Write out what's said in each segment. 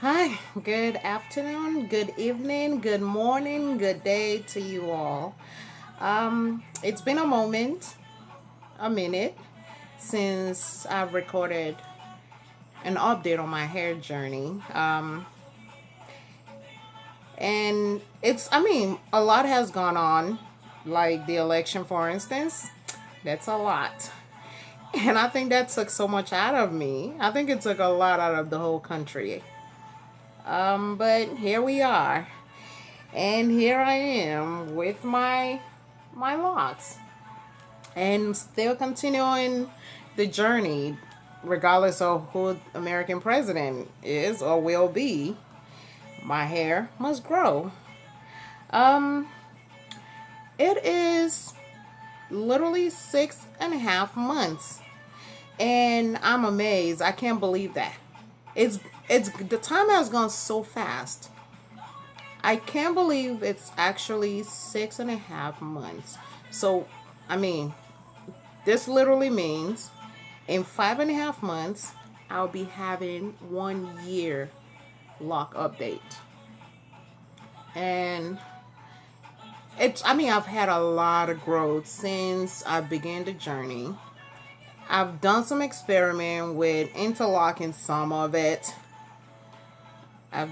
Hi, good afternoon, good evening, good morning, good day to you all. It's been a minute, since I've recorded an update on my hair journey. And a lot has gone on, like the election, for instance. That's a lot. And I think that took so much out of me. I think it took a lot out of the whole country. But here we are. And here I am with my locks, and still continuing the journey, regardless of who American president is or will be. My hair must grow. Um, it is literally 6.5 months, and I'm amazed. I can't believe that. It's the time has gone so fast. I can't believe it's actually 6.5 months. So, I mean, this literally means in 5.5 months, I'll be having 1 year lock update. And I've had a lot of growth since I began the journey. I've done some experiment with interlocking some of it. I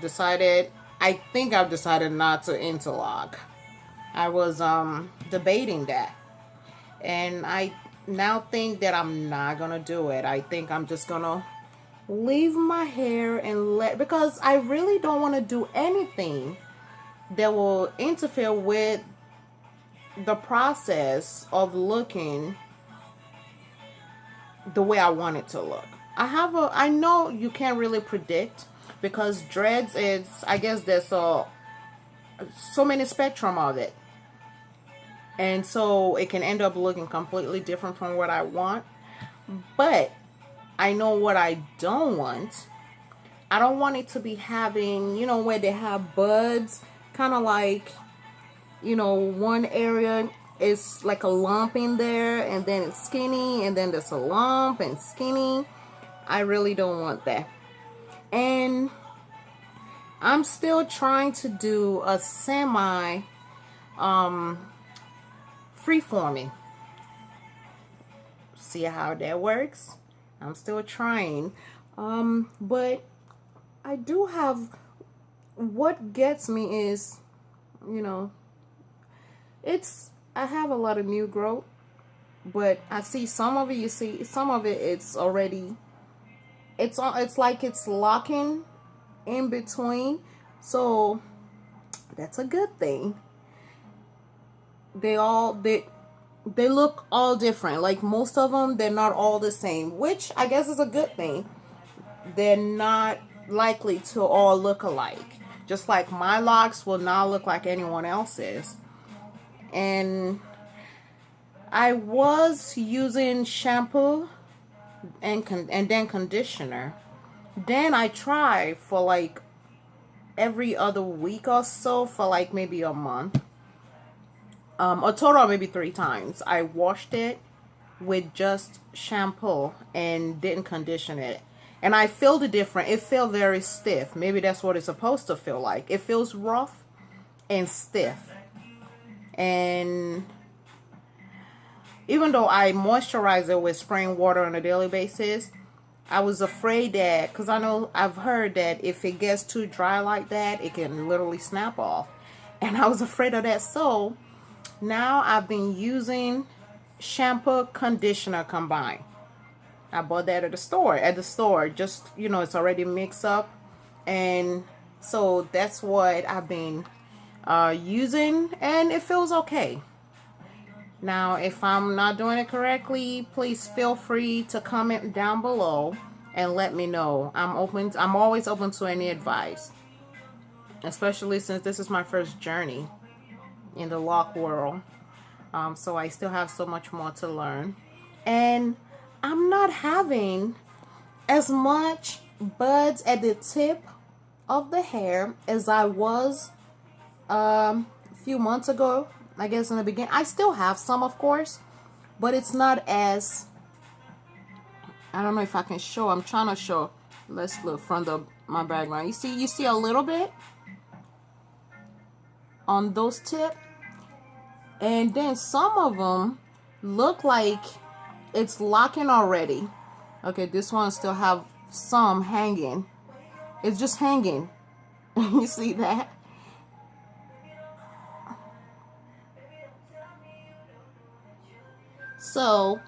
think I've decided not to interlock. I was debating that. And I now think that I'm not gonna do it. I think I'm just gonna leave my hair and because I really don't want to do anything that will interfere with the process of looking the way I want it to look. I know you can't really predict, because dreads is, I guess there's so many spectrum of it. And so it can end up looking completely different from what I want. But I know what I don't want. I don't want it to be having, where they have buds, kind of like, one area is like a lump in there, and then it's skinny, and then there's a lump and skinny. I really don't want that. And I'm still trying to do a semi free-forming. See how that works? I'm still trying. But I do have, what gets me is, I have a lot of new growth, but I see some of it, some of it, it's already, it's like it's locking in between. So that's a good thing. They look all different. Like most of them, they're not all the same, which I guess is a good thing. They're not likely to all look alike. Just like my locks will not look like anyone else's. And I was using shampoo and then conditioner. Then I tried for like every other week or so for like maybe a month. A total of maybe 3 times. I washed it with just shampoo and didn't condition it. And I feel the difference. It felt very stiff. Maybe that's what it's supposed to feel like. It feels rough and stiff. And even though I moisturize it with spraying water on a daily basis, I was afraid that, because I've heard that if it gets too dry like that, it can literally snap off. And I was afraid of that. So now I've been using shampoo, conditioner combined. I bought that at the store. Just, it's already mixed up. And so that's what I've been using, and it feels okay. Now, if I'm not doing it correctly, please feel free to comment down below and let me know. I'm always open to any advice, especially since this is my first journey in the Loc world. So I still have so much more to learn. And I'm not having as much buds at the tip of the hair as I was a few months ago. I guess in the beginning, I still have some, of course, but it's not as, I don't know if I can show. I'm trying to show Let's look from my background. You see a little bit on those tips, and then some of them look like it's locking already. Okay, this one still have some hanging. It's just hanging. You see that? So,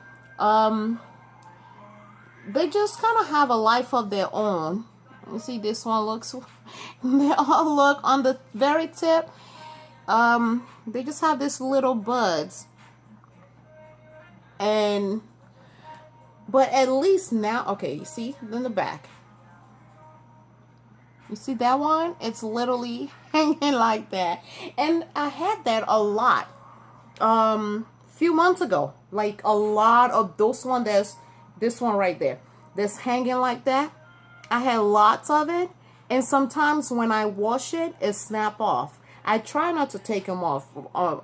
they just kind of have a life of their own. You see, this one looks, they all look on the very tip. They just have this little buds. But at least now, okay, you see in the back. You see that one? It's literally hanging like that. And I had that a lot. Few months ago. Like a lot of those one that's this one right there. That's hanging like that. I had lots of it. And sometimes when I wash it, it snap off. I try not to take them off.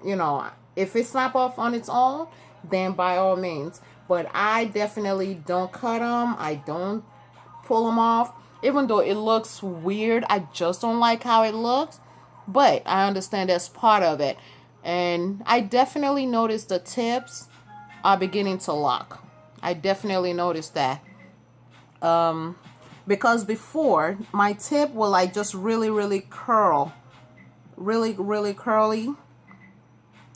You know, if it snap off on its own, then by all means. But I definitely don't cut them. I don't pull them off. Even though it looks weird, I just don't like how it looks. But I understand that's part of it. And I definitely noticed the tips are beginning to lock. I definitely noticed that. Because before, my tip will like just really curl. Really curly.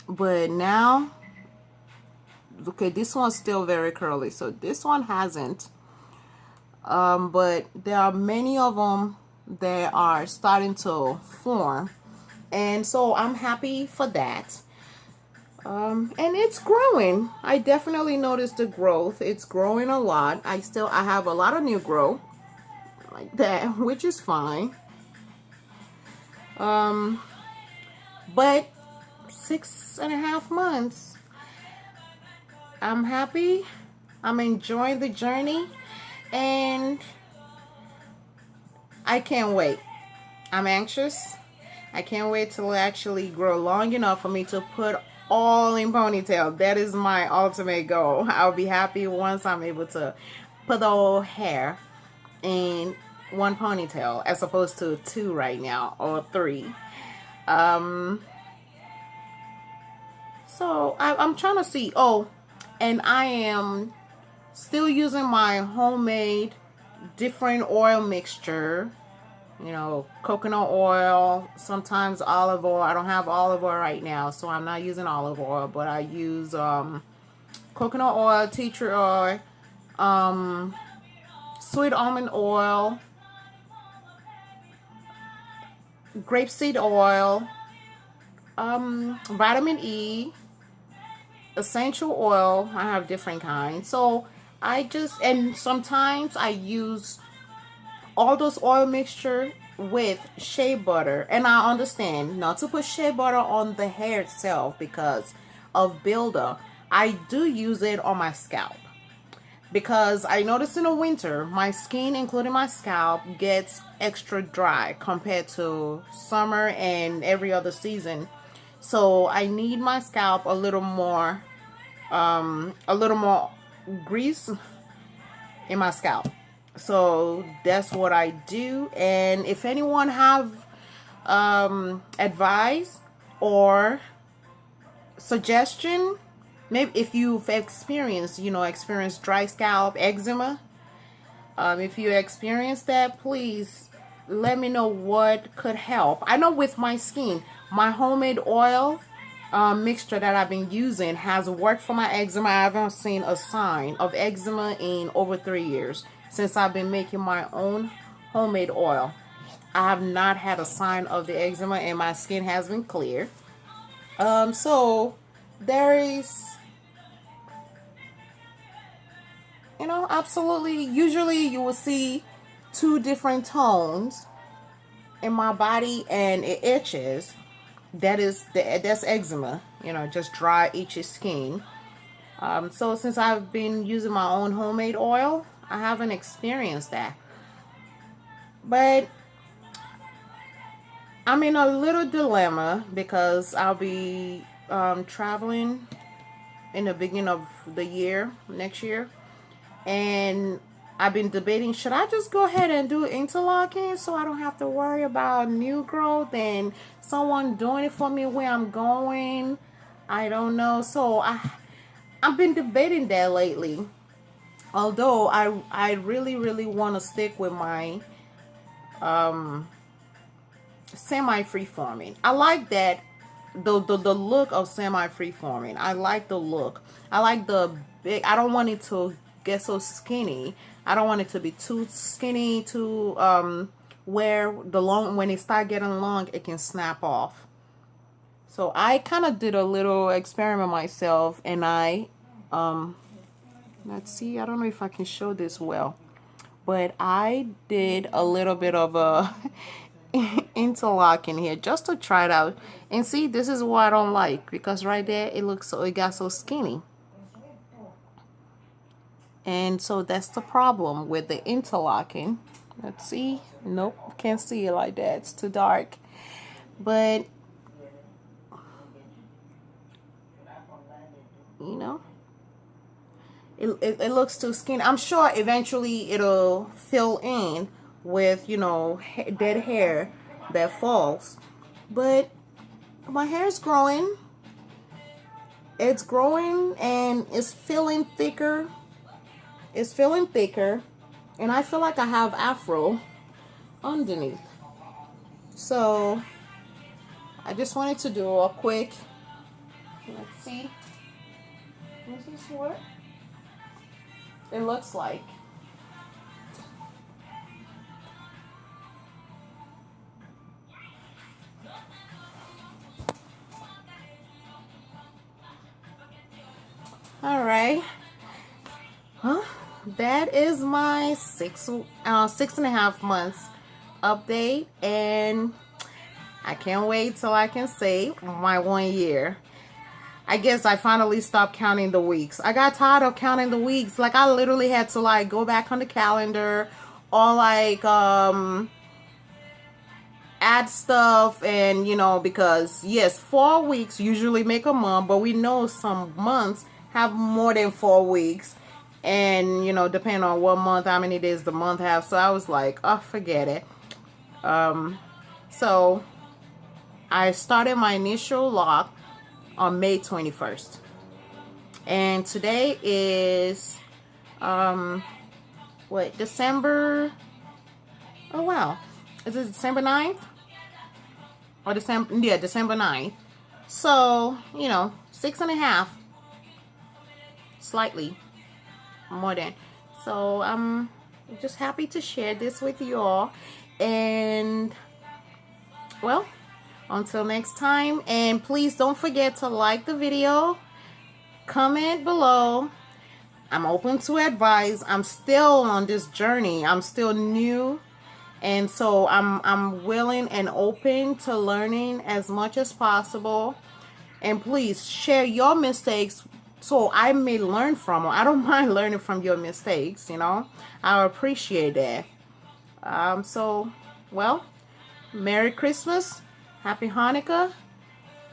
But now, okay, this one's still very curly. So this one hasn't. But there are many of them that are starting to form. And so I'm happy for that. And it's growing. I definitely noticed the growth. It's growing a lot. I have a lot of new growth like that, which is fine. But 6.5 months. I'm happy. I'm enjoying the journey. And I can't wait. I'm anxious. I can't wait till it actually grow long enough for me to put all in ponytail. That is my ultimate goal. I'll be happy once I'm able to put the whole hair in one ponytail as opposed to 2 right now, or 3. So I'm trying to see. Oh, and I am still using my homemade different oil mixture. You know, coconut oil, sometimes olive oil. I don't have olive oil right now, so I'm not using olive oil, but I use coconut oil, tea tree oil, sweet almond oil, grapeseed oil, vitamin E, essential oil. I have different kinds. So and sometimes I use all those oil mixture with shea butter. And I understand not to put shea butter on the hair itself because of buildup. I do use it on my scalp because I notice in the winter my skin, including my scalp, gets extra dry compared to summer and every other season. So I need my scalp a little more grease in my scalp. So that's what I do. And if anyone have advice or suggestion, maybe if you've experienced dry scalp, eczema, if you experience that, please let me know what could help. I know with my skin, my homemade oil mixture that I've been using has worked for my eczema. I haven't seen a sign of eczema in over 3 years. Since I've been making my own homemade oil, I have not had a sign of the eczema and my skin has been clear. So there is, absolutely, usually you will see 2 different tones in my body and it itches. That's eczema, just dry, itchy skin. So since I've been using my own homemade oil, I haven't experienced that. But I'm in a little dilemma because I'll be traveling in the beginning of the year, next year. And I've been debating, should I just go ahead and do interlocking so I don't have to worry about new growth and someone doing it for me where I'm going? I don't know. So I've been debating that lately. Although I really want to stick with my semi freeforming. I like that the look of semi freeforming. I like the look. I like the big. I don't want it to get so skinny. I don't want it to be too skinny to where the long, when it start getting long, it can snap off. So I kind of did a little experiment myself, and let's see, I don't know if I can show this well, but I did a little bit of a interlock in here just to try it out. And see, this is what I don't like, because right there it looks so, it got so skinny. And so that's the problem with the interlocking. Let's see. Nope, can't see it like that. It's too dark. But you know, it looks too skinny. I'm sure eventually it'll fill in with, you know, dead hair that falls. But my hair is growing. It's growing and it's feeling thicker. It's feeling thicker, and I feel like I have afro underneath. So I just wanted to do a quick, let's see, this is what it looks like. All right. Huh? That is my 6.5 months update, and I can't wait till I can say my 1 year. I guess I finally stopped counting the weeks. I got tired of counting the weeks. Like, I literally had to like go back on the calendar or like add stuff, and you know, because yes, 4 weeks usually make a month, but we know some months have more than 4 weeks. And you know, depending on what month, how many days the month have. So I was like, oh, forget it. So I started my initial lock on May 21st, and today is what, December, oh wow, is it December 9th or December, yeah, December 9th. So you know, 6.5, slightly more than. So I'm just happy to share this with you all, and well, until next time. And please don't forget to like the video, comment below. I'm open to advice. I'm still on this journey. I'm still new, and so I'm willing and open to learning as much as possible. And please share your mistakes so I may learn from them. I don't mind learning from your mistakes, you know. I appreciate that. So, well, Merry Christmas, Happy Hanukkah,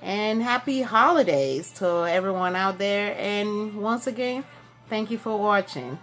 and Happy Holidays to everyone out there. And once again, thank you for watching.